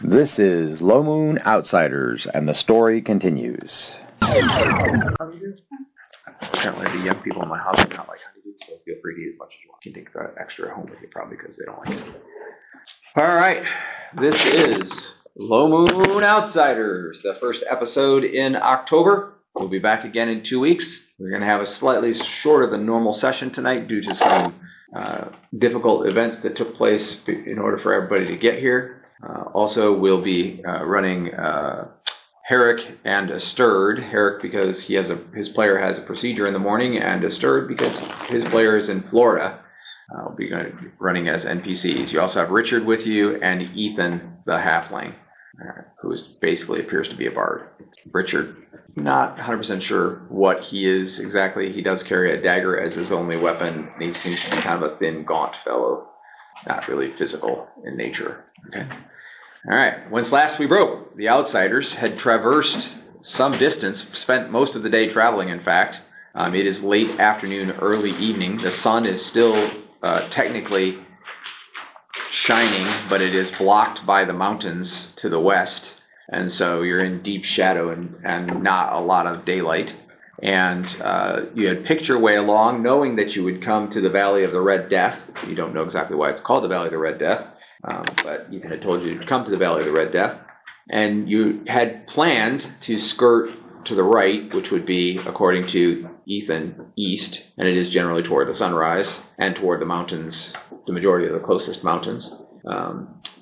This is Low Moon Outsiders, and the story continues. Apparently the young people in my house do not like honeydew, so feel free to eat as much as you want. You can take the extra home with you probably because they don't like it. All right, this is Low Moon Outsiders, the first episode in October. We'll be back again in 2 weeks. We're going to have a slightly shorter than normal session tonight due to some difficult events that took place in order for everybody to get here. Also, we'll be running Herrick and Asturd. Herrick because his player has a procedure in the morning, and Asturd because his player is in Florida. We'll be running as NPCs. You also have Richard with you and Ethan, the halfling, who basically appears to be a bard. Richard, not 100% sure what he is exactly. He does carry a dagger as his only weapon. And he seems to be kind of a thin, gaunt fellow, not really physical in nature. Okay. All right. Whence last we broke, the Outsiders had traversed some distance, spent most of the day traveling, in fact. It is late afternoon, early evening. The sun is still technically shining, but it is blocked by the mountains to the west. And so you're in deep shadow and not a lot of daylight. And you had picked your way along, knowing that you would come to the Valley of the Red Death. You don't know exactly why it's called the Valley of the Red Death. But Ethan had told you to come to the Valley of the Red Death, and you had planned to skirt to the right, which would be, according to Ethan, east, and it is generally toward the sunrise and toward the mountains, the majority of the closest mountains,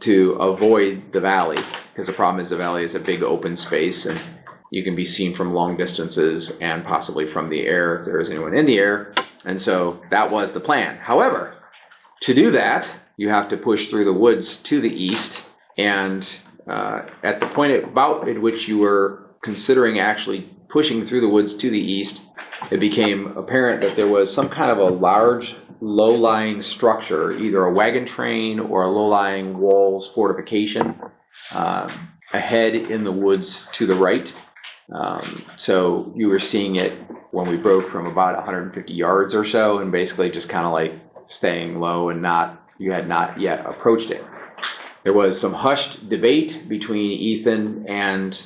to avoid the valley, because the problem is the valley is a big open space, and you can be seen from long distances and possibly from the air if there is anyone in the air, and so that was the plan. However, to do that, you have to push through the woods to the east, and at the point about at which you were considering actually pushing through the woods to the east, it became apparent that there was some kind of a large, low-lying structure, either a wagon train or a low-lying walls fortification, ahead in the woods to the right. So you were seeing it when we broke from about 150 yards or so, and basically just kind of like staying low and you had not yet approached it. There was some hushed debate between Ethan and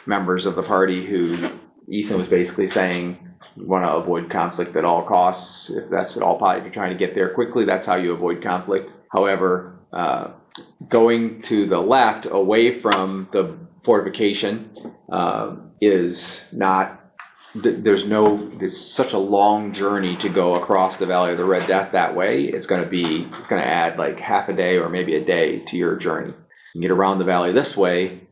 members of the party who Ethan was basically saying you want to avoid conflict at all costs. If that's at all possible, if you're trying to get there quickly, that's how you avoid conflict. However, going to the left away from the fortification is not. There's such a long journey to go across the Valley of the Red Death that way. It's going to add like half a day or maybe a day to your journey. You can get around the valley this way.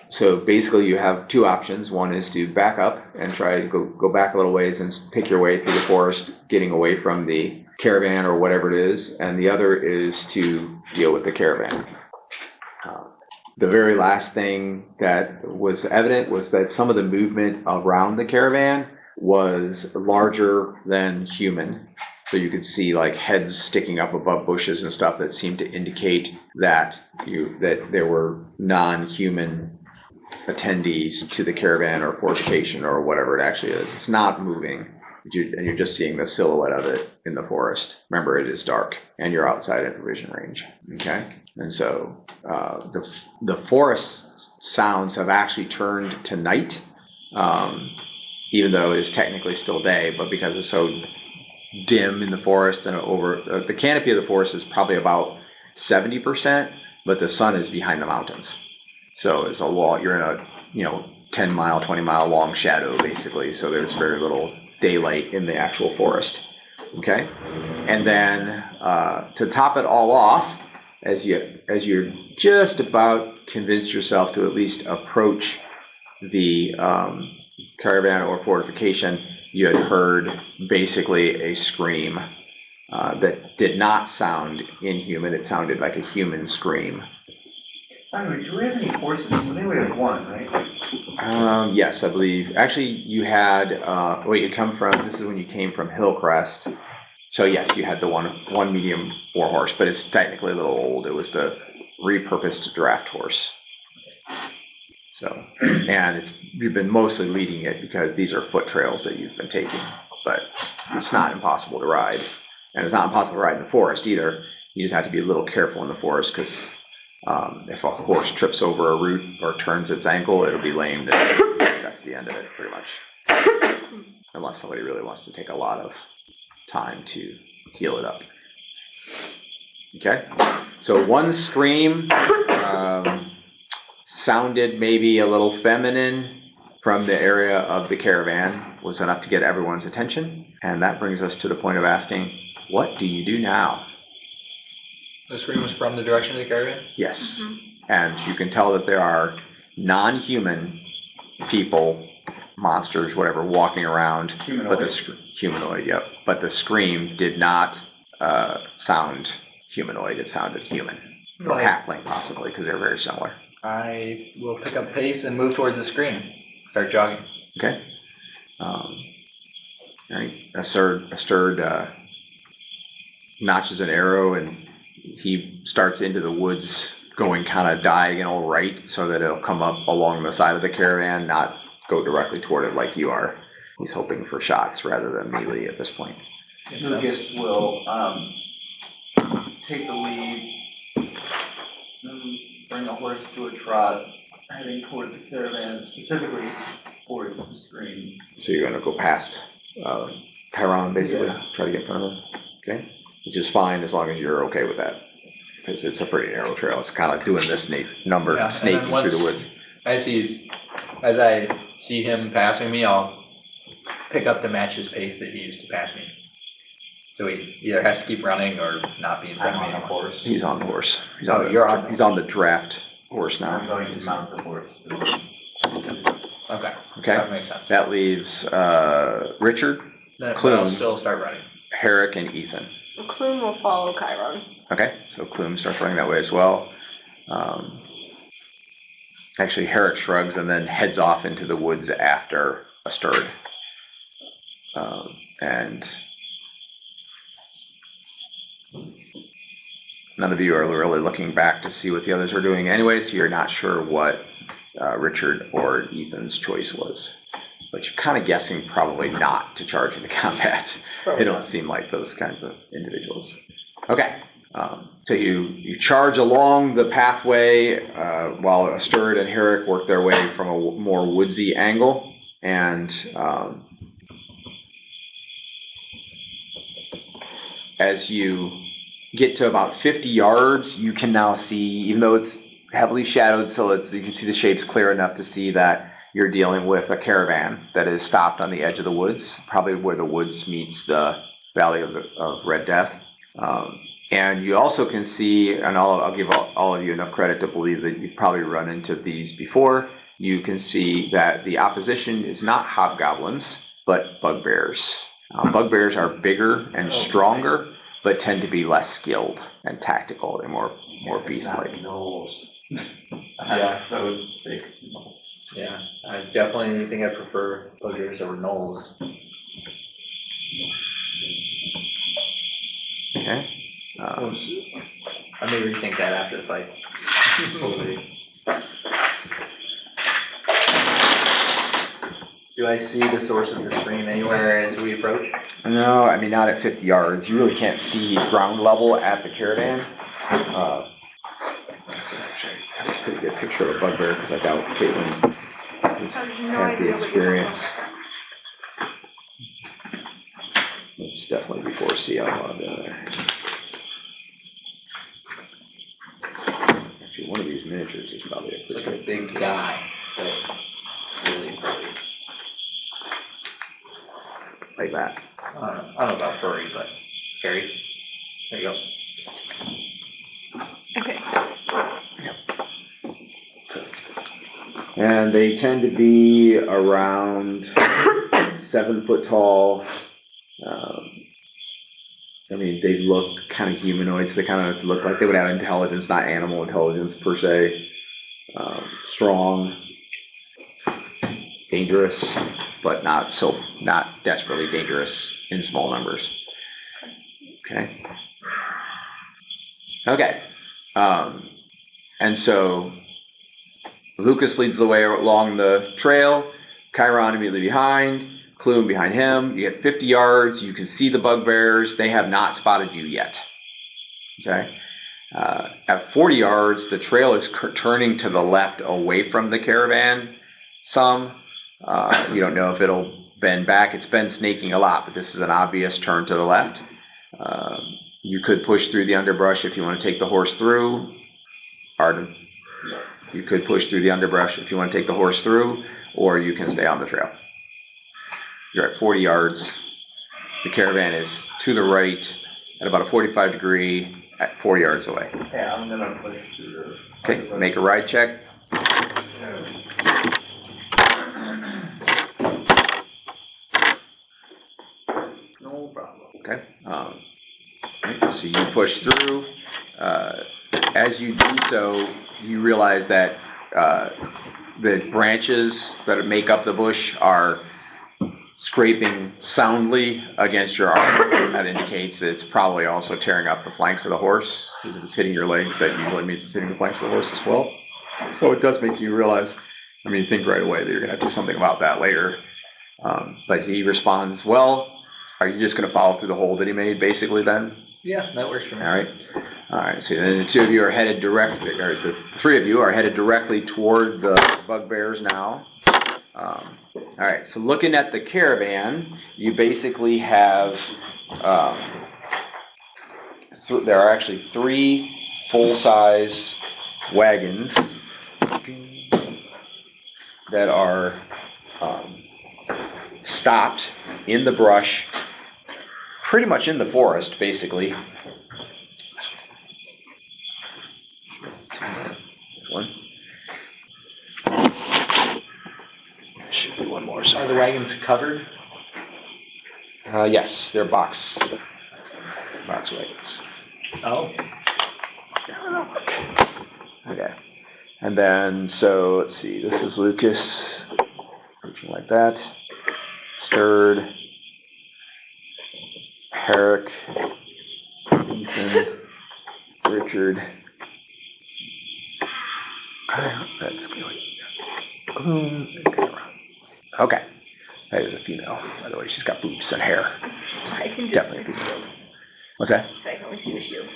So basically you have two options. One is to back up and try to go back a little ways and pick your way through the forest, getting away from the caravan or whatever it is. And the other is to deal with the caravan. The very last thing that was evident was that some of the movement around the caravan was larger than human. So you could see like heads sticking up above bushes and stuff that seemed to indicate that there were non-human attendees to the caravan or fortification or whatever it actually is. It's not moving, and you're just seeing the silhouette of it in the forest. Remember, it is dark, and you're outside of vision range. Okay, and so the forest sounds have actually turned to night, even though it is technically still day. But because it's so dim in the forest and over the canopy of the forest is probably about 70%, but the sun is behind the mountains. So it's a wall. You're in a 10 mile, 20 mile long shadow basically. So there's very little daylight in the actual forest. Okay, and then to top it all off, as you're just about convinced yourself to at least approach the caravan or fortification, you had heard basically a scream that did not sound inhuman. It sounded like a human scream. By the way, do we have any horses? I think we have one, right? Yes, I believe. Actually, you had, this is when you came from Hillcrest. So yes, you had the one medium war horse, but it's technically a little old. It was the repurposed draft horse. So, and you've been mostly leading it because these are foot trails that you've been taking, but it's not impossible to ride. And it's not impossible to ride in the forest either. You just have to be a little careful in the forest because if a horse trips over a root or turns its ankle, it'll be lamed. And that's the end of it, pretty much. Unless somebody really wants to take a lot of time to heal it up. Okay, so one scream sounded maybe a little feminine from the area of the caravan, was enough to get everyone's attention. And that brings us to the point of asking, what do you do now? The scream was from the direction of the caravan? Yes. And you can tell that there are non-human people, monsters, whatever, walking around. Humanoid. But humanoid, yep. But the scream did not sound humanoid. It sounded human. Or halfling, possibly, because they're very similar. I will pick up pace and move towards the scream. Start jogging. Okay. All right. Asturd notches an arrow, and he starts into the woods, going kind of diagonal right, so that it'll come up along the side of the caravan, not go directly toward it like you are. He's hoping for shots rather than melee at this point. Lucas will take the lead, bring the horse to a trot, heading toward the caravan, specifically toward the stream. So you're going to go past Chiron, basically, try to get in front of him. Okay, which is fine as long as you're okay with that, because it's a pretty narrow trail. It's kind of doing this snaking through the woods. As I see him passing me, I'll pick up to match his pace that he used to pass me. So he either has to keep running or not be in front of me anymore. He's on the horse. He's you're on the draft horse now. I'm going to mount the horse. Okay. Okay. That makes sense. That leaves Richard, Then Clune. I'll still start running. Herrick, and Ethan. Clune will follow Chiron. Okay, so Clume starts running that way as well. Actually, Herrick shrugs and then heads off into the woods after Asturd. And none of you are really looking back to see what the others are doing anyway, so you're not sure what Richard or Ethan's choice was. But you're kind of guessing probably not to charge into combat. They don't seem like those kinds of individuals. Okay, so you charge along the pathway while Asturd and Herrick work their way from a more woodsy angle. And as you get to about 50 yards, you can now see, even though it's heavily shadowed, so you can see the shapes clear enough to see that you're dealing with a caravan that is stopped on the edge of the woods, probably where the woods meets the Valley of Red Death. And you also can see, and I'll give all of you enough credit to believe that you've probably run into these before, you can see that the opposition is not hobgoblins, but bugbears. Bugbears are bigger and stronger, but tend to be less skilled and tactical and more beast-like. That's so sick. Yeah, I definitely think I prefer bugbears over gnolls. Okay. I may rethink that after the fight. Do I see the source of the scream anywhere as we approach? No, I mean, not at 50 yards. You really can't see ground level at the caravan. That's actually a pretty good picture of a bugbear, because I doubt Caitlin has had the experience. It's definitely before CL on there. Actually, one of these miniatures is probably a It's pretty like a big guy, but really furry. like that. I don't know about furry, but hairy. There you go. Okay. And they tend to be around 7 foot tall. I mean, they look kind of humanoid, so they kind of look like they would have intelligence, not animal intelligence per se. Strong, dangerous, but not desperately dangerous in small numbers. Okay. Okay. And so Lucas leads the way along the trail, Chiron immediately behind, Clume behind him. You get 50 yards, you can see the bugbears. They have not spotted you yet. Okay. At 40 yards, the trail is turning to the left away from the caravan some. You don't know if it'll bend back. It's been snaking a lot, but this is an obvious turn to the left. You could push through the underbrush if you want to take the horse through. Pardon. You could push through the underbrush if you want to take the horse through, or you can stay on the trail. You're at 40 yards. The caravan is to the right at about a 45 degree at 4 yards away. Yeah, I'm gonna push through. Okay, make a ride check. No problem. Okay. So you push through. As you do so, you realize that the branches that make up the bush are scraping soundly against your arm. That indicates it's probably also tearing up the flanks of the horse. Because if it's hitting your legs, that usually means it's hitting the flanks of the horse as well. So it does make you realize, you think right away that you're going to have to do something about that later. But he responds, well, are you just going to follow through the hole that he made, basically, then? Yeah, that works for me. All right, so then the two of you are headed directly, or the three of you are headed directly toward the Bugbears now. All right, so looking at the caravan, you basically have, there are actually 3 full-size wagons that are stopped in the brush, pretty much in the forest, basically. One. Should be one more. Are the wagons covered? Yes, they're box wagons. Oh. Okay. And then, so let's see. This is Lucas, approaching like that. Stirred. Herrick. Ethan. Richard. That's good. Okay. That is a female. By the way, she's got boobs and hair. I can just see Definitely the a female. shield. What's that? So I can only see the shield.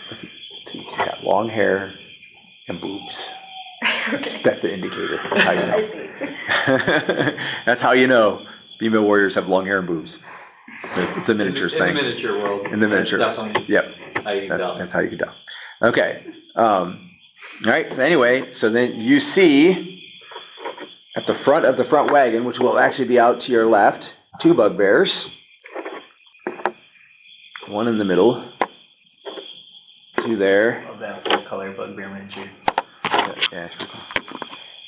See, she's got long hair and boobs. Okay. That's the indicator. That's how you know. I see. That's how you know female warriors have long hair and boobs. So it's a miniatures in thing. the miniature world. In the miniature. That's definitely Yep. how you can tell. That's how you can tell. Okay. All right. So anyway, so then you see at the front of the front wagon, which will actually be out to your left, 2 bugbears. One in the middle. 2 there. Love that full color bugbear miniature. Yeah, it's pretty cool.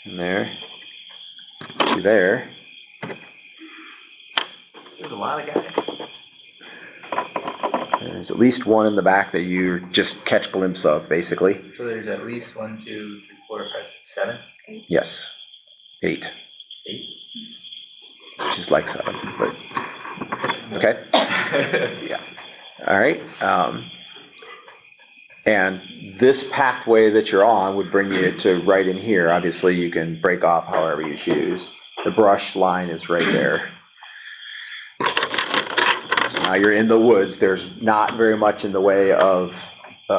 And there. 2 there. There's a lot of guys. There's at least 1 in the back that you just catch a glimpse of, basically. So there's at least 1, 2, 3, 4, 5, 6, 7. Yes. 8. 8. Which is like 7, but okay. Yeah. All right. And this pathway that you're on would bring you to right in here. Obviously, you can break off however you choose. The brush line is right there. So now you're in the woods. There's not very much in the way of, in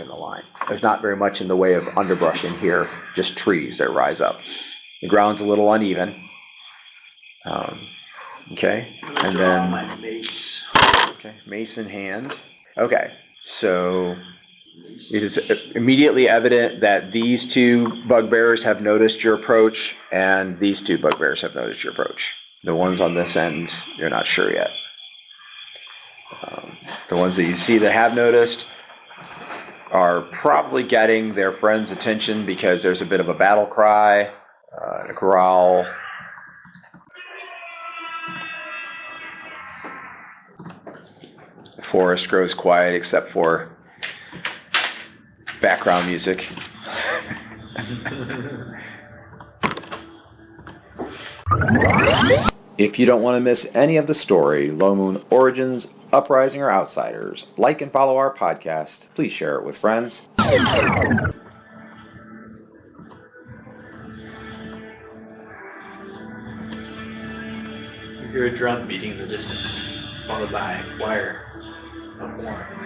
the line. There's not very much in the way of underbrush in here, just trees that rise up. The ground's a little uneven. Okay, and then my mace. Okay, mace in hand. Okay, so it is immediately evident that these 2 bugbears have noticed your approach, and these 2 bugbears have noticed your approach. The ones on this end, you're not sure yet. The ones that you see that have noticed are probably getting their friend's attention because there's a bit of a battle cry, a growl. The forest grows quiet except for background music. If you don't want to miss any of the story, Low Moon Origins, Uprising, or Outsiders, like and follow our podcast. Please share it with friends. You hear a drum beating in the distance, followed by a choir of horns.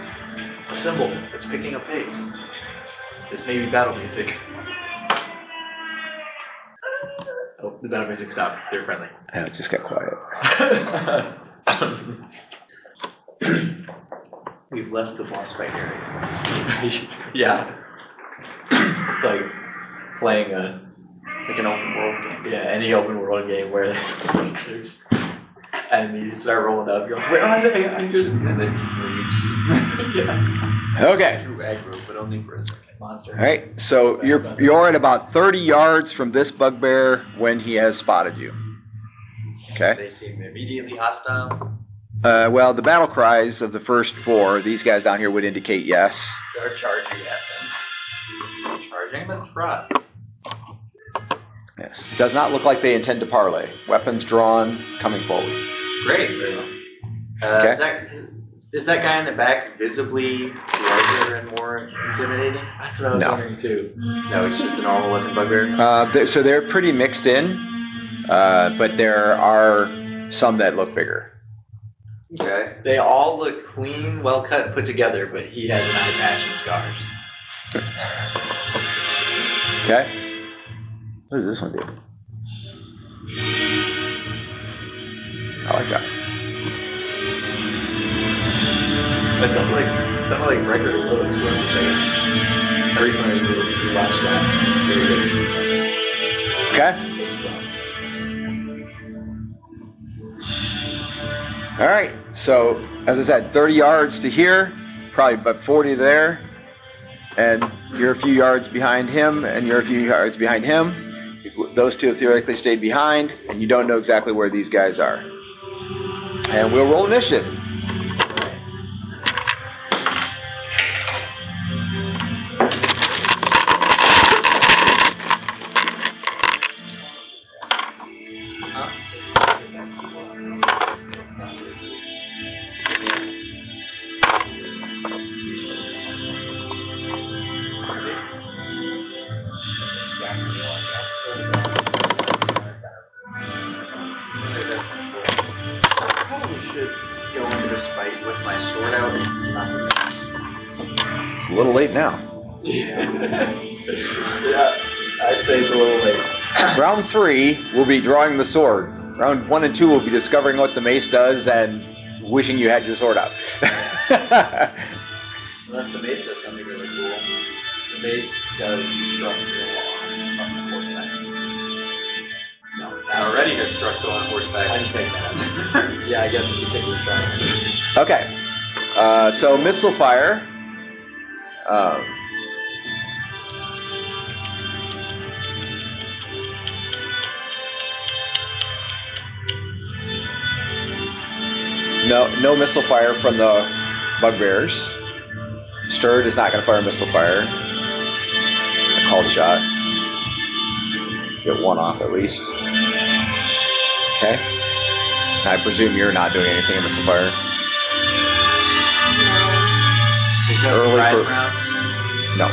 symbol. It's picking up pace. This may be battle music. Oh, the battle music stopped. They're friendly. It just got quiet. We've left the boss fight area. Yeah. It's like playing it's like an open world game. Yeah, any open world game where there's enemies start rolling up, you're like, where are they? And then just leaves. Yeah. Okay. True aggro, but only for a second. Monster. All right. So you're at about 30 yards from this bugbear when he has spotted you. Okay. They seem immediately hostile. Well, the battle cries of the first 4, these guys down here would indicate yes. They're charging at them. Charging the trot. Yes. It does not look like they intend to parley. Weapons drawn, coming forward. Great. Okay. Is that guy in the back visibly larger and more intimidating? That's what I was wondering too. No, it's just a normal looking bugbear. So they're pretty mixed in, but there are some that look bigger. Okay. They all look clean, well cut, and put together, but he has an eye patch and scars. Okay. What does this one do? I like that. That sounded like record of Lotus for a second. I recently watched that. Okay. All right. So, as I said, 30 yards to here, probably about 40 there, and you're a few yards behind him, and you're a few yards behind him. Those two have theoretically stayed behind, and you don't know exactly where these guys are. And we'll roll initiative. It's a little late now. Yeah, I'd say it's a little late. Round 3 will be drawing the sword. Round 1 and 2 will be discovering what the mace does and wishing you had your sword out. Unless the mace does something really cool. The mace does struck on horseback. No, that already has struck on horseback. I can take that. Yeah, I guess you can take your shot. Okay. So missile fire. No missile fire from the bugbears. Stirred is not going to fire missile fire. It's a called shot. Get 1 off at least. Okay. I presume you're not doing anything in missile fire. There's no Early surprise for- rounds. No.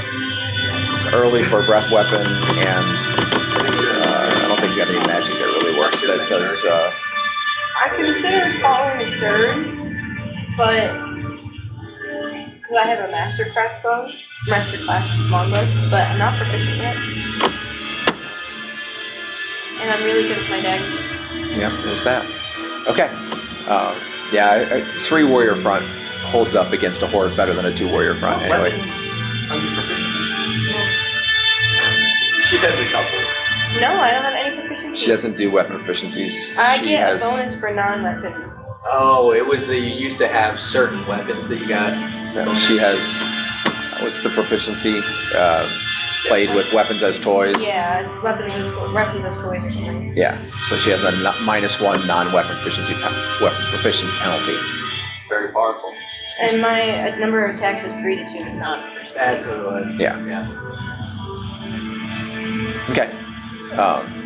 It's early for a breath weapon, and I don't think you got any magic that really works that does. I consider following a stern, but because I have a master class longbow, but I'm not proficient yet. And I'm really good with my daggers. Yeah, there's that. Okay. Yeah, 3 warrior front holds up against a horde better than a 2 warrior front anyway. Weapons are you proficient? She has a couple. No, I don't have any proficiency. She doesn't do weapon proficiencies. I She get has, a bonus for non-weapon. Oh, it was that you used to have certain weapons that you got. no, she has. What's the proficiency? Played with weapons as toys. Yeah, weapons as toys or something. Yeah. So she has a -1 non-weapon weapon proficient penalty. Very powerful. And my number of attacks is 3 to 2, not proficient. That's what it was. Yeah. Yeah. Okay.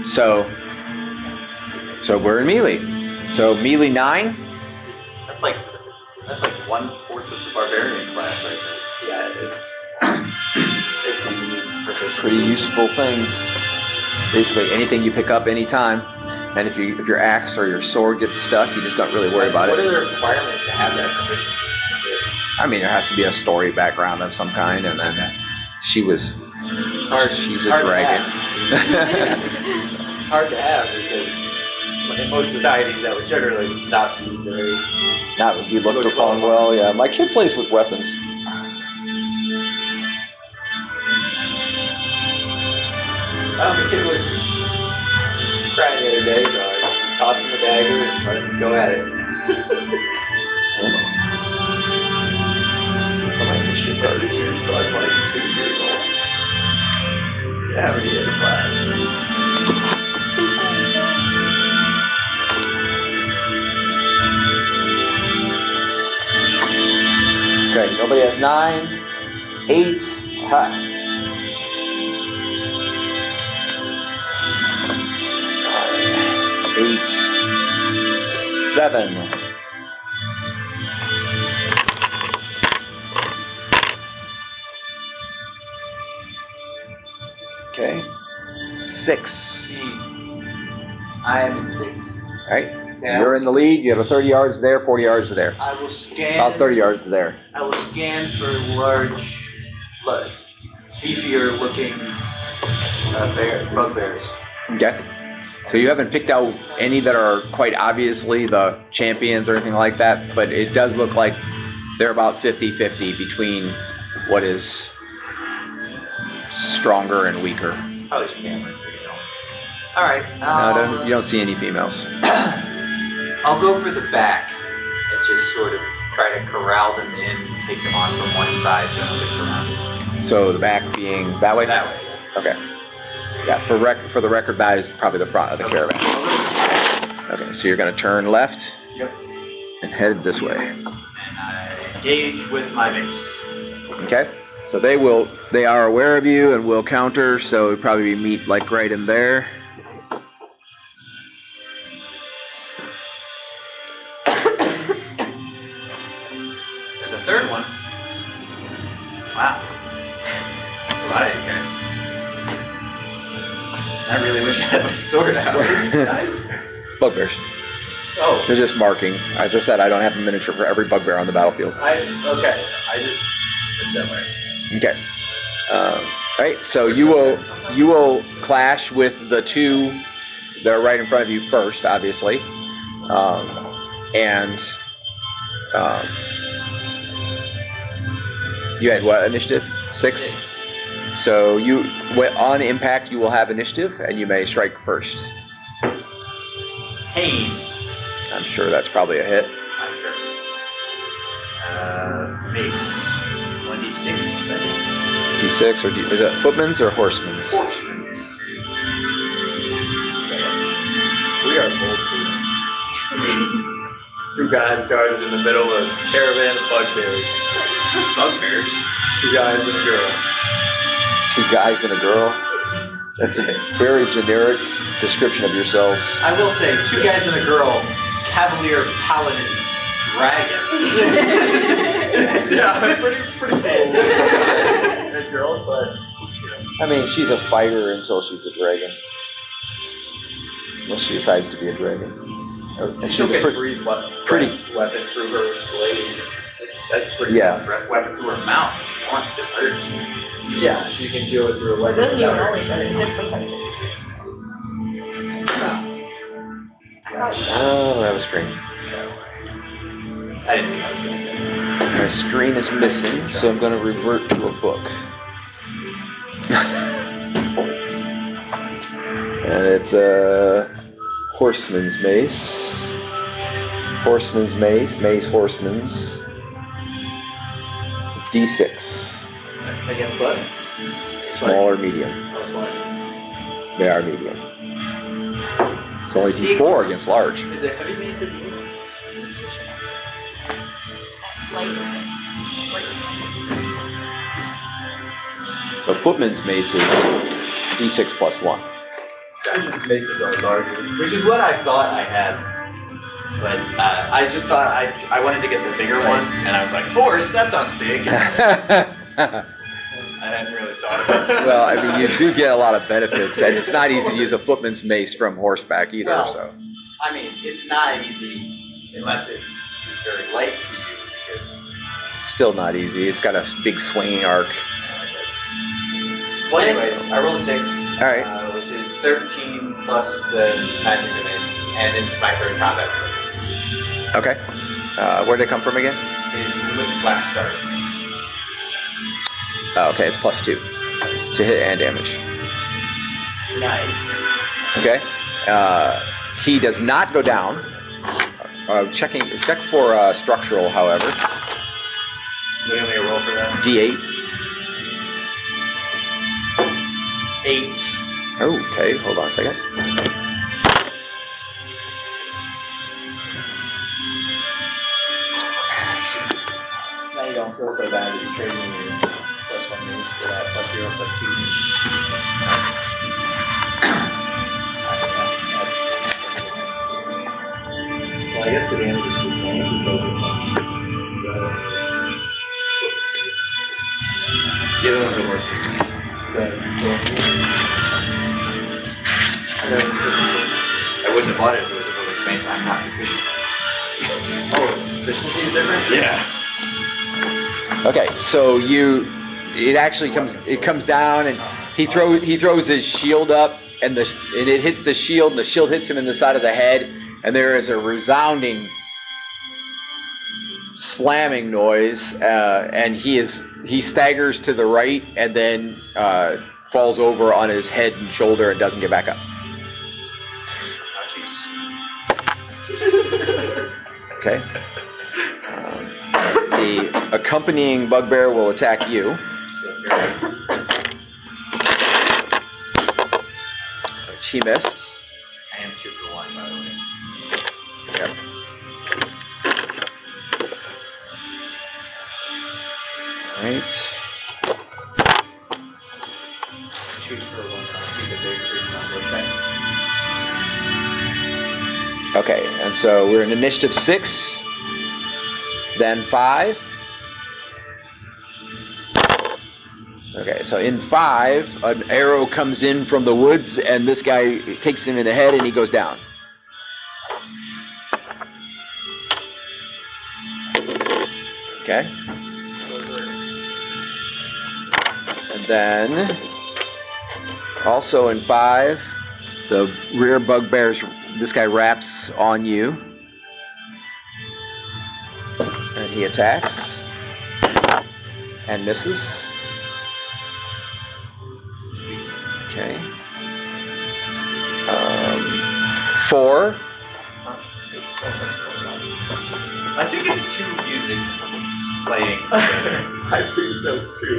So we're in melee. So melee 9. That's like 1/4 of the barbarian class right there. Yeah, it's a unique proficiency. Pretty useful thing. Basically anything you pick up anytime. And if your axe or your sword gets stuck, you just don't really worry about What it. are the requirements to have that proficiency? Is it I mean, there has to be a story background of some kind, and then she's a dragon. It's hard to have because in most societies that would generally not be very. That would be looked upon well, yeah. My kid plays with weapons. The kid was crying the other day, so I tossed him a dagger and let him go at it. That's this year, so I'm like 2 years old. Yeah, I haven't even had a class. Okay, nobody has 9, 8, ha. 8, 7. Okay, 6. I am in 6. All right, so you're in the lead. You have a 30 yards there, 40 yards there. I will scan. About 30 yards there. I will scan for large, beefier looking bugbears. Okay. So you haven't picked out any that are quite obviously the champions or anything like that, but it does look like they're about 50-50 between what is stronger and weaker. Probably scan. All right. No, you don't see any females. I'll go for the back and just sort of try to corral them in, take them on from one side so nobody's surrounded. So the back being that way? That way. Okay. Yeah, for the record, that is probably the front of the caravan. Okay, so you're going to turn left. Yep. And head this way. And I engage with my mace. Okay. So they are aware of you and will counter, so it'll probably meet like right in there. There's a third one. Wow. A lot of these guys. I really wish I had my sword out. What are these guys? Bugbears. Oh. They're just marking. As I said, I don't have a miniature for every bugbear on the battlefield. Okay. It's that way. Okay. Right. So you will clash with the 2 that are right in front of you first, obviously, and you had what initiative? 6. So on impact, you will have initiative, and you may strike first. Tame. I'm sure that's probably a hit. I'm sure. Mace. 1d6, I think. D6 or is it footman's or horseman's? Horseman's. We are bold fools. 2 guys guarded in the middle of a caravan of bugbears. There's bugbears. 2 guys and a girl. 2 guys and a girl. That's a very generic description of yourselves. I will say, 2 guys and a girl, cavalier, paladin, dragon. Yeah, pretty cool. And girl, but I mean, she's a fighter until she's a dragon. Unless she decides to be a dragon. And she's a breathe pretty weapon through her blade. That's pretty. Yeah. Breath weapon through her mouth. If she wants, it just hurts. Yeah, she can do it through a It weapon. doesn't even always hurt, it just sometimes hurts. Oh, I have a screen. I didn't think I was going to get it. My screen is missing, so I'm going to revert to a book. And it's a horseman's mace. Horseman's mace, horseman's. It's D6. Against what? Small or medium? Oh, small. They are medium. It's only D4 against large. Is it heavy mace or medium? Light is it? So footman's mace is D6 plus 1. Dragon's maces are larger. Which is what I thought I had. But I just thought I wanted to get the bigger one, and I was like, horse, that sounds big. I hadn't really thought about it. Well, I mean, you do get a lot of benefits, and it's not easy to use a footman's mace from horseback either, Well, so. I mean, it's not easy unless it is very light to you, because still not easy. It's got a big swinging arc. Well, anyways, I rolled a 6. All right. Which is 13 plus the magic device, and this is my third combat device. Okay. Where'd they come from again? Is linguistic black stars. Oh, okay, it's +2 to hit and damage. Nice. Okay. He does not go down. Check for structural, however. What do you want me to roll for that? D8. 8. Okay, hold on a second. Now you don't feel so bad that you're trading your +1 moves for that +0, +2 moves. Well, I guess the damage is the same because this one's the other one is The other one's a worse one. I wouldn't have bought it if it was a Rubik's Mace. I'm not efficient. Oh, efficiency is different? Yeah. Okay, so it comes down and he throws his shield up and it hits the shield and the shield hits him in the side of the head and there is a resounding slamming noise and he staggers to the right and then falls over on his head and shoulder and doesn't get back up. Oh, jeez. Okay. The accompanying bugbear will attack you. Which he missed. I am 2 for 1, by the way. Yep. Alright. Shoot for 1 time because they increase number of Okay, and so we're in initiative 6, then 5. Okay, so in 5, an arrow comes in from the woods, and this guy takes him in the head, and he goes down. Okay. And then, also in 5, the rear bugbears, this guy wraps on you. And he attacks. And misses. Okay. 4. I think it's 2 music playing together. I think so too.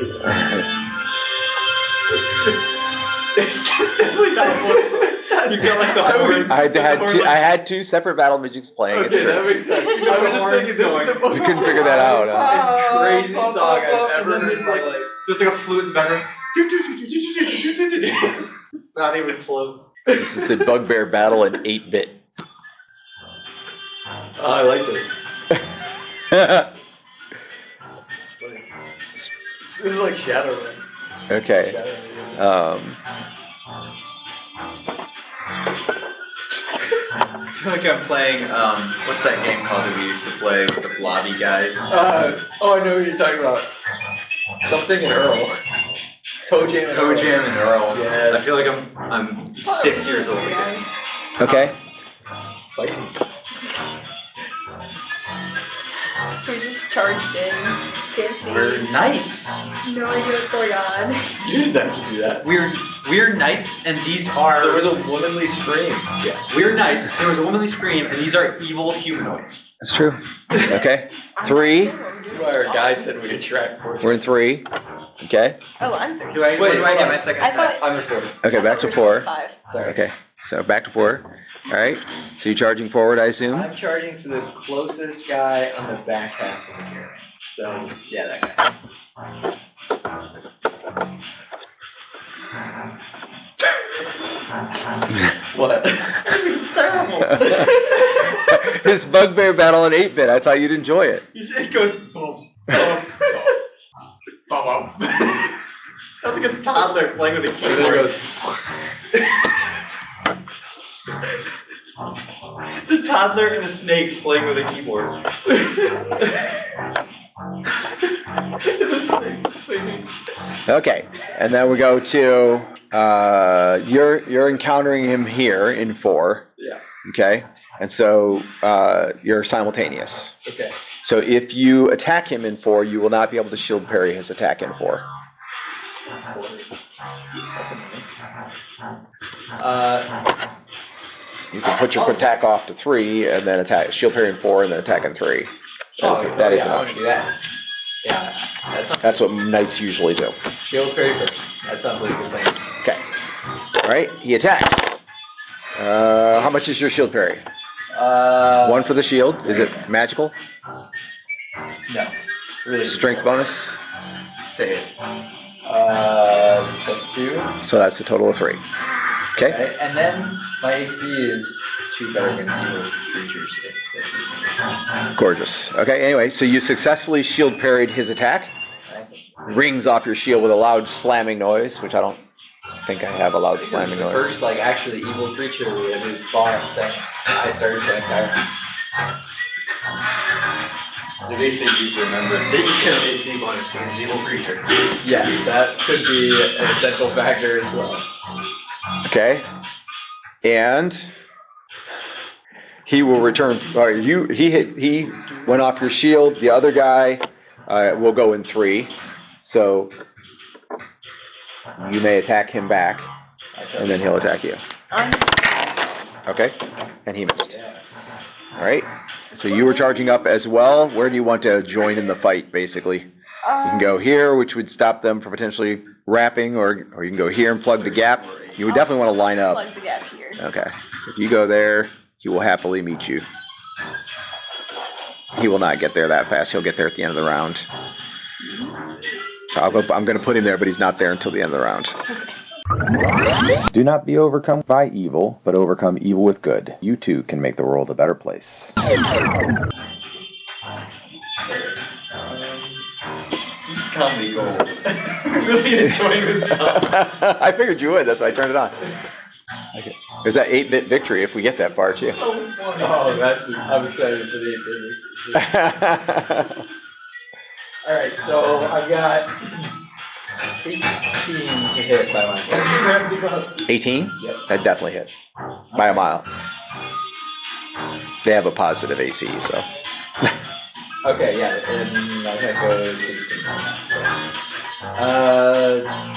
It's definitely not one. You've got like the horns. I had 2 separate battle musics playing. Okay, that makes sense. I was just thinking this is the most We couldn't figure that out, huh? crazy song I've ever And then there's heard. there's like a flute in the background. Not even close. This is the bugbear battle in 8-bit. Oh, I like this. This is like Shadowrun. Okay. I feel like I'm playing, what's that game called that we used to play with the blobby guys? Oh, I know what you're talking about. Something and Earl. Toe Jam and Earl. and Earl. Yes. I feel like I'm 6 years old again. Okay. Fighting. We just charged in. Can't see. We're knights. No idea what's going on. You didn't have to do that. We're knights, and these There are was a womanly scream. Yeah. we're knights. There was a womanly scream, and these are evil humanoids. That's true. Okay. 3. That's why our guide said we could track for We're in 3. Okay. Oh, I'm 3. What do I get my second I attack? thought. I'm a 4. Okay, back to 4. 5. Sorry. Okay. So back to 4. All right. So you're charging forward, I assume? I'm charging to the closest guy on the back half of the caravan. So, yeah, that guy. What? This is terrible. This bugbear battle in 8-bit. I thought you'd enjoy it. It goes boom, boom, boom, boom. Sounds like a toddler playing with a And then it keyboard. goes. It's a toddler and a snake playing with a keyboard. Okay, and then we go to, you're encountering him here in 4. Yeah. Okay, and so you're simultaneous. Okay. So if you attack him in 4, you will not be able to shield parry his attack in 4. That's annoying. You can put your attack off to 3, and then attack shield parry in 4, and then attack in 3. That is an I want to option. do that. Yeah, That's what knights usually do. shield parry first. That sounds like a good plan. Okay. All right, he attacks. How much is your shield parry? 1 for the shield. Is it magical? No. Really. Strength bonus? To hit. +2. So that's a total of 3. Okay. Okay, and then my AC is 2 better against evil creatures. Gorgeous. Okay, anyway, so you successfully shield parried his attack. Nice. Rings off your shield with a loud slamming noise, which I don't think I have a loud slamming The noise. first, like, actually evil creature we have fought since I started playing caravan. At least they do remember that you can AC bonus against evil creature. Yes, that could be an essential factor as well. Okay. And he will return. Or he went off your shield. The other guy will go in 3. So you may attack him back, and then he'll attack you. Okay. And he missed. All right. So you were charging up as well. Where do you want to join in the fight, basically? You can go here, which would stop them from potentially wrapping, or you can go here and plug the gap. You would definitely want to line up. Plug the gap here. Okay. So if you go there, he will happily meet you. He will not get there that fast. He'll get there at the end of the round. So I'm going to put him there, but he's not there until the end of the round. Do not be overcome by evil, but overcome evil with good. You too can make the world a better place. This is comedy gold. I'm really enjoying this stuff. I figured you would. That's why I turned it on. Okay. There's that 8-bit victory if we get that far, too. So funny. Oh, I'm excited for the 8-bit victory. Alright, so I've got 18 to hit by my points. 18? Yep. That definitely hit. By a mile. They have a positive AC, so. Okay, yeah, and I have go 16 right now,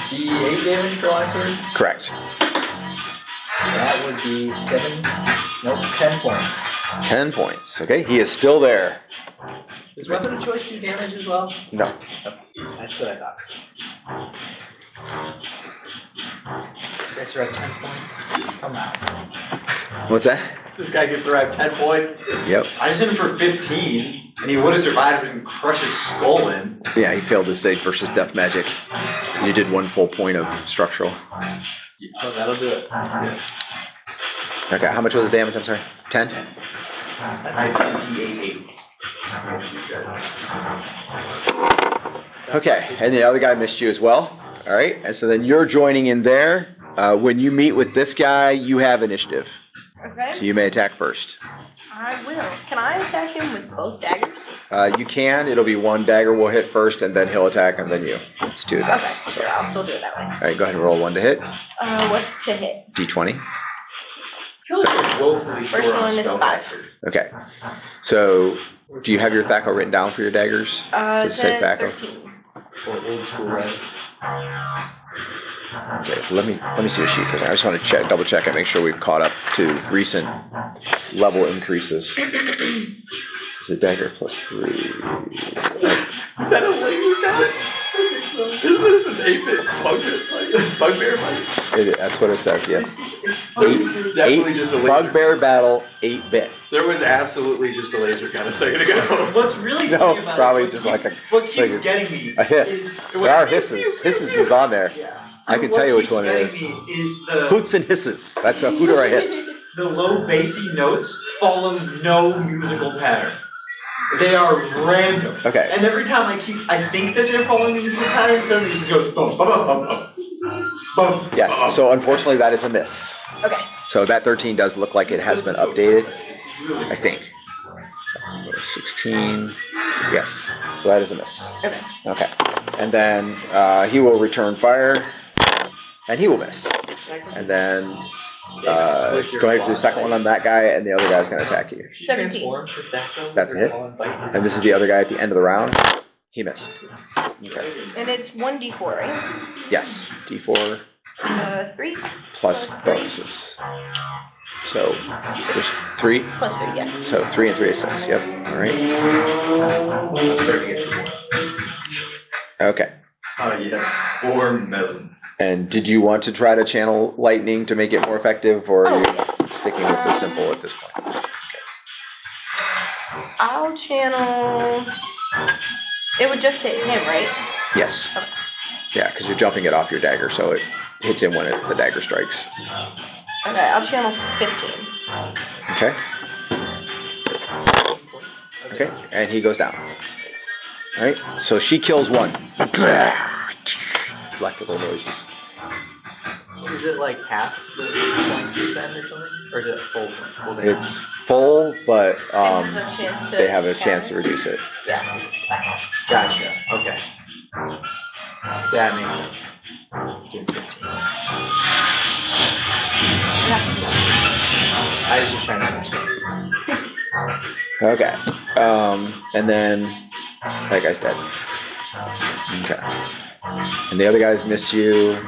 so. D8 damage for last sword? Correct. That would be 10 points. 10 points. Okay, he is still there. Does weapon of choice do damage as well? No. That's what I thought. You guys are at 10 points? Come on. What's that? This guy gets around 10 points. Yep. I just hit him for 15, and he would have survived and crushed his skull in. Yeah, he failed his save versus death magic. And you did 1 full point of structural. Oh, that'll do it. Okay, how much was the damage? I'm sorry. 10? I have 28 8s. Okay, and the other guy missed you as well. All right, and so then you're joining in there. When you meet with this guy, you have initiative. Okay. So you may attack first. I will. Can I attack him with both daggers? You can. It'll be 1 dagger will hit first, and then he'll attack, and then you. It's 2 attacks. Okay, sure. I'll still do it that way. All right, go ahead and roll 1 to hit. What's to hit? D20. I feel like we're woefully First short on one is 5. spellcasters. Okay. So, do you have your THAC0 written down for your daggers? It Does it say says THAC0? 13. Or old school, right? Okay, so let me see your sheet for that. I just want to double check and make sure we've caught up to recent level increases. This is a dagger plus 3. Is that a laser gun? I think so. Isn't this an 8-bit bugbear fight? That's what it says, yes. It's definitely just a laser. Bugbear battle, 8-bit. There was absolutely just a laser gun a second ago. What's really No, funny about probably it, just what like keeps a getting me hiss. is There are hisses. Hisses is on there. Yeah. I can tell you which one it is. What keeps getting me is the Hoots and hisses. That's a hoot or a hiss. the low bassy notes follow no musical pattern. They are random. Okay. And every time I think that they're following a musical pattern, suddenly it just goes boom, boom, boom, boom, boom. Yes, so unfortunately that is a miss. Okay. So that 13 does look like it has been updated, It's really I think. 16. Yes. So that is a miss. Okay. Okay. And then he will return fire, and he will miss. And then go ahead and do the second one on that guy, and the other guy's going to attack you. 17. That's a hit. And this is the other guy at the end of the round. He missed. Okay. And it's 1d4, right? Yes. D4 3 plus three. bonuses. So there's 3. Plus 3, yeah. So 3 and 3 is 6. Yep. All right. Okay. Oh, yes. 4 million. And did you want to try to channel lightning to make it more effective, or are you yes. sticking with the simple at this point? I'll channel. It would just hit him, right? Yes. Yeah, because you're jumping it off your dagger, so it hits him when the dagger strikes. Okay, I'll channel 15. Okay. Okay, and he goes down. All right, so she kills one. Electrical noises. Is it like half the points you spend or something? Or is it full damage? It's full, but They have a chance to they have a chance to reduce it. Yeah. Gotcha. Okay. That makes sense. Give 15. I was just trying to understand. Okay. And then that guy's dead. Okay. And the other guys missed you.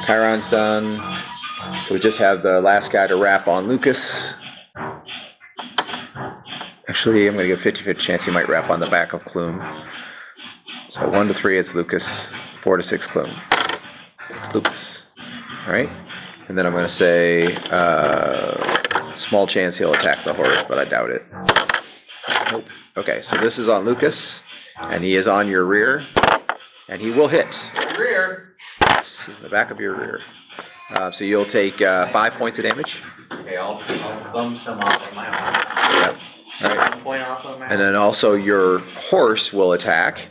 Chiron's done. So we just have the last guy to wrap on Lucas. Actually, I'm going to give 50-50 chance he might wrap on the back of Clume. So 1 to 3, it's Lucas. 4 to 6, Clume. It's Lucas. All right. And then I'm going to say small chance he'll attack the horse, but I doubt it. Nope. Okay, so this is on Lucas, and he is on your rear, and he will hit. Rear. Yes, he's in the back of your rear. So you'll take 5 points of damage. Okay, I'll thumb some off of my arm. Yep. All right. 1 point off of my arm. And then also your horse will attack.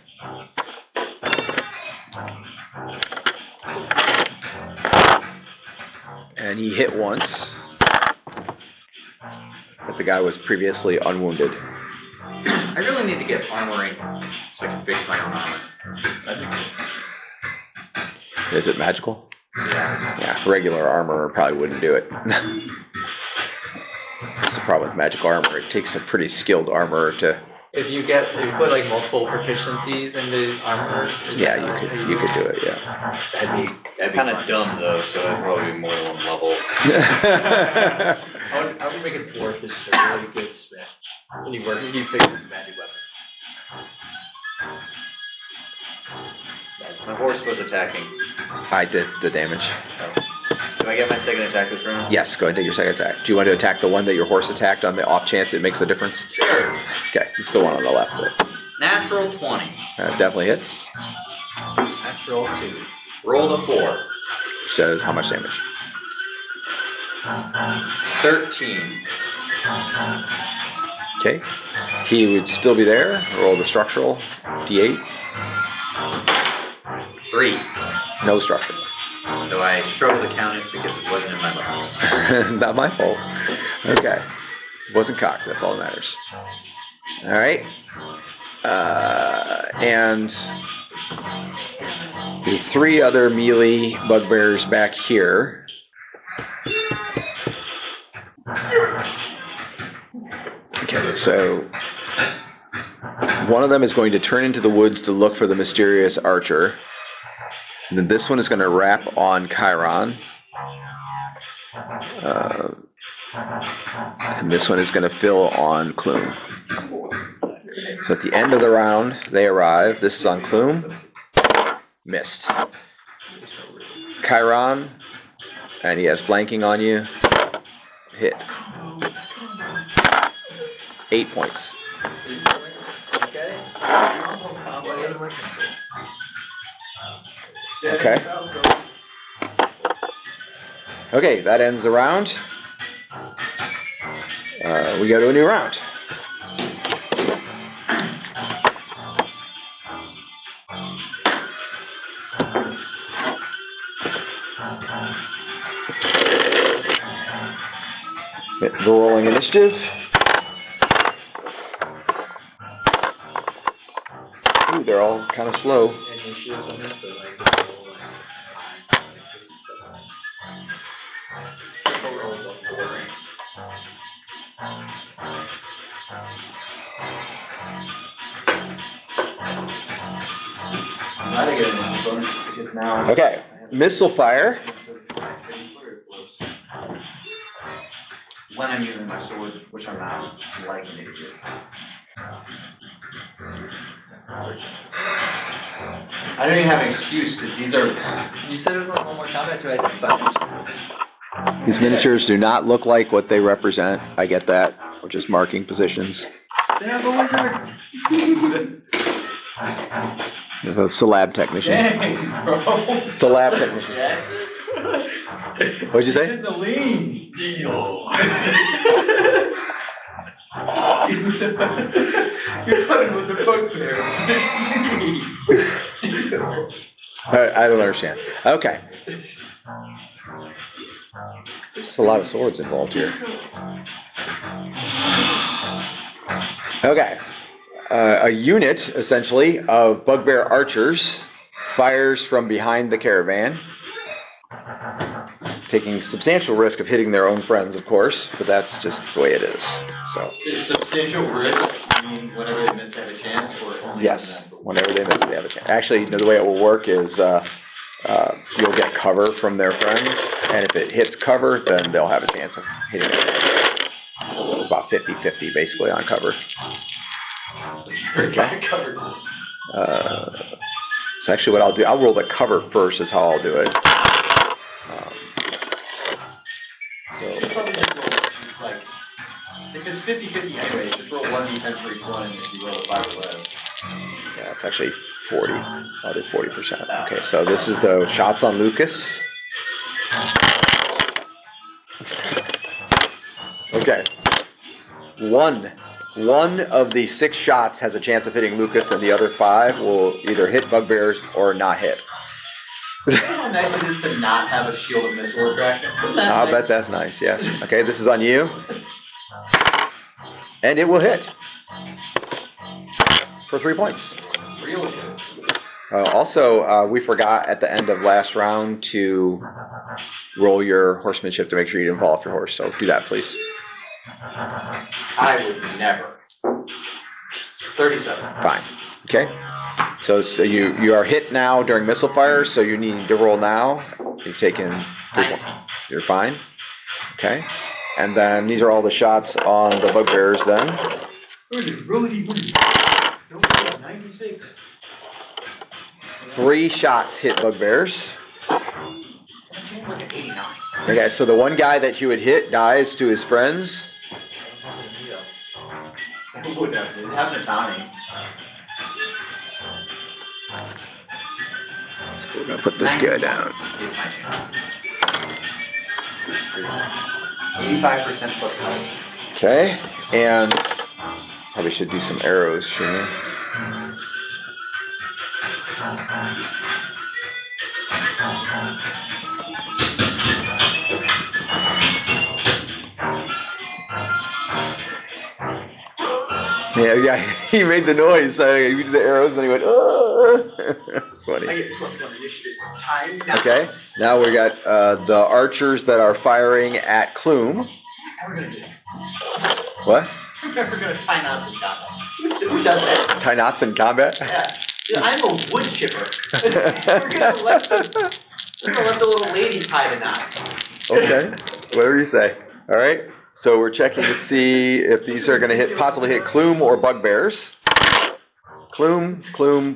And he hit once. But the guy was previously unwounded. I really need to get armoring so I can fix my own armor. Is it magical? Yeah. Yeah, regular armor probably wouldn't do it. That's the problem with magic armor. It takes a pretty skilled armorer to. If you put like multiple proficiencies into armor. Yeah, you could do it. Yeah. That'd be kind of dumb though, so it'd probably be more than one level. I would make it dwarf this a really good smith. When you fix magic weapons. My horse was attacking. I did the damage. Do I get my second attack this round? Yes, go ahead and take your second attack. Do you want to attack the one that your horse attacked on the off chance it makes a difference? Sure. Okay, it's the one on the left. Natural 20. Definitely hits. Natural 2. Roll the 4. Which does how much damage? 13. Okay. He would still be there. Roll the structural. D8. 3. No structural. Though I struggled to count it because it wasn't in my box. It's not my fault. Okay. It wasn't cocked. That's all that matters. All right. And the 3 other melee bugbears back here. Okay, so one of them is going to turn into the woods to look for the mysterious archer. And then this one is going to wrap on Chiron. And this one is going to fill on Clume. So at the end of the round, they arrive. This is on Clume. Missed. Chiron, and he has flanking on you. Hit. 8 points. 8 points. Okay. Okay. Okay, that ends the round. We go to a new round. The rolling initiative. They're all kind of slow. And you should have done this, so like, roll like 5s, 6s, Simple rolls of 4. I'm glad I get an instant bonus because now. Okay, missile fire. When I'm using my sword, which I'm not, like an idiot. I don't even have an excuse because these are. You said it was like one more combat to identify. These miniatures do not look like what they represent. I get that. We're just marking positions. Then I've always heard. The Celab technician. Dang, bro. Celab technician. That's it. What'd you say? It's in the lean. Deal. You thought it was a bugbear. There's me. I don't understand. Okay. There's a lot of swords involved here. Okay. A unit, essentially, of bugbear archers fires from behind the caravan, taking substantial risk of hitting their own friends, of course, but that's just the way it is. So. Is substantial risk, I mean, whenever they miss, they have a chance, or only Yes, whenever they miss, they have a chance. Actually, the way it will work is you'll get cover from their friends, and if it hits cover, then they'll have a chance of hitting it. So it's about 50-50 basically on cover. Okay. So actually what I'll do, I'll roll the cover first is how I'll do it. You should probably just roll, like, if it's 50-50 anyways, just roll 1d10 for each one, and if you roll a 5 or less. Yeah, it's actually 40. I'll do 40%. Okay, so this is the shots on Lucas. Okay. One of the 6 shots has a chance of hitting Lucas, and the other 5 will either hit bugbears or not hit. How nice it is to not have a shield of missile attraction. I'll bet that's nice, yes. Okay, this is on you. And it will hit. For 3 points. Real good. Also, we forgot at the end of last round to roll your horsemanship to make sure you didn't fall off your horse, so do that, please. I would never. 37. Fine. Okay. So you are hit now during missile fire, so you need to roll now. You've taken 3 points. You're fine. Okay. And then these are all the shots on the bugbears then. 96. 3 shots hit bugbears. Like an 89. Okay, so the one guy that you would hit dies to his friends. Who would have? It happened to Tommy. So we're gonna put this guy down. Here's my chance. 85% plus health. Okay, and probably should do some arrows, shouldn't we? Yeah, he made the noise. He did the arrows, and then he went, oh. It's funny. I get +1 initiative. Time now. Okay, now we got the archers that are firing at Clume. We're gonna do it. What? We're gonna tie knots in combat. Who does that? Tie knots in combat? Yeah. I'm a wood chipper. We're gonna let the little lady tie the knots. Okay, whatever you say. All right. So we're checking to see if these are going to possibly hit Clume or bugbears. Clume,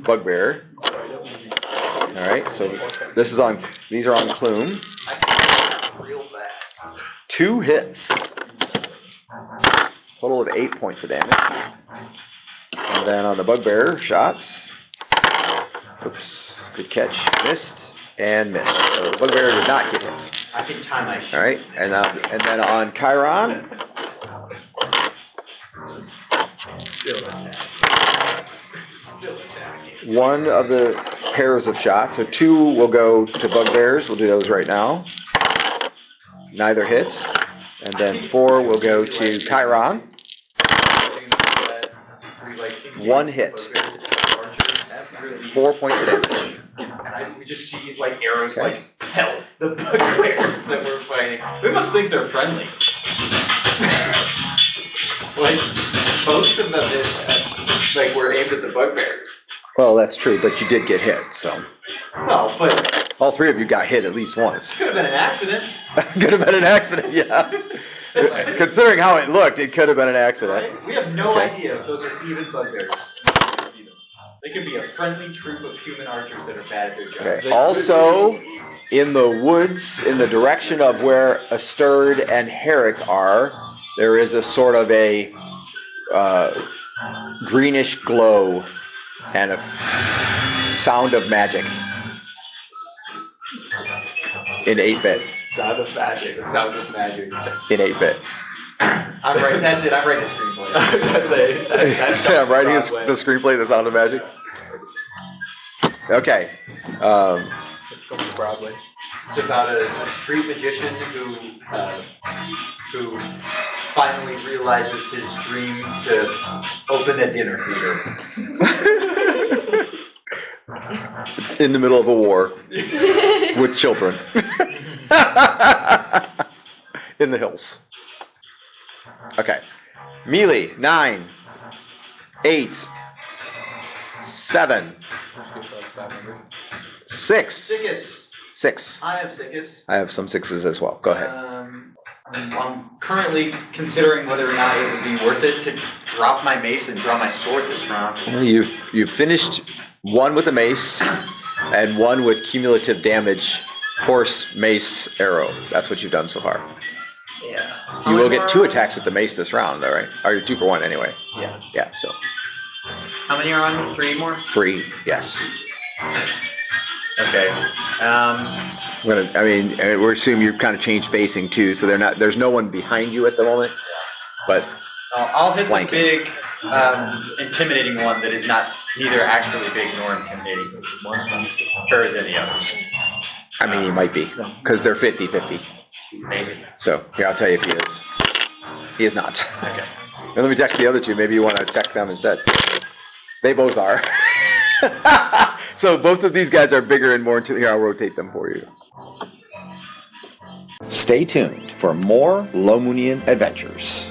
bugbear. All right. So these are on Clume. Real fast. 2 hits. Total of 8 points of damage. And then on the bugbear shots. Oops. Good catch. Missed and missed. So the bugbear did not get hit. I can tie my shoes. All right, and then on Chiron, Still attacking. 1 of the pairs of shots, so 2 will go to bugbears. We'll do those right now. Neither hit, and then 4 will go to Chiron. 1 hit. release. 4 points of damage. And we just see like arrows like pelt the bugbears that we're fighting. We must think they're friendly. Like most of them, like were aimed at the bugbears. Well, that's true, but you did get hit, so. No, but All three of you got hit at least once. could have been an accident. Could have been an accident, yeah. Considering how it looked, it could have been an accident. Right? We have no Okay. idea if those are even bugbears. We see them. They could be a friendly troop of human archers that are bad at their job. Okay. Also, in the woods, in the direction of where Asterd and Herrick are, there is a sort of a greenish glow and a sound of magic in 8-bit. Sound of magic. The sound of magic. In 8-bit. I'm right. That's it. I'm writing a screenplay. That's I'm writing Broadway. the screenplay, The Sound of Magic. Okay. Comes to Broadway. It's about a street magician who finally realizes his dream to open a dinner theater. In the middle of a war with children. In the hills. Okay. Melee, 9, 8, 7, 6. Sickest. 6. I have sickest. I have some 6s as well. Go ahead. I'm currently considering whether or not it would be worth it to drop my mace and draw my sword this round. Well, you've finished one with a mace and one with cumulative damage, horse, mace, arrow. That's what you've done so far. Yeah. You will get 2 attacks with the mace this round, though, right? Or you're 2 for 1 anyway. Yeah. Yeah, so How many are on me? 3 more? 3, yes. Okay. We're assuming you've kind of changed facing too, so there's no one behind you at the moment. But I'll hit Flanking. the big, intimidating one that is neither actually big nor intimidating. Or than the others. I mean, he might be, because they're 50-50. Maybe. So here, I'll tell you if he is. He is not. Okay. And let me check the other 2. Maybe you want to check them instead. They both are. So both of these guys are bigger and more here, I'll rotate them for you. Stay tuned for more Lomunian adventures.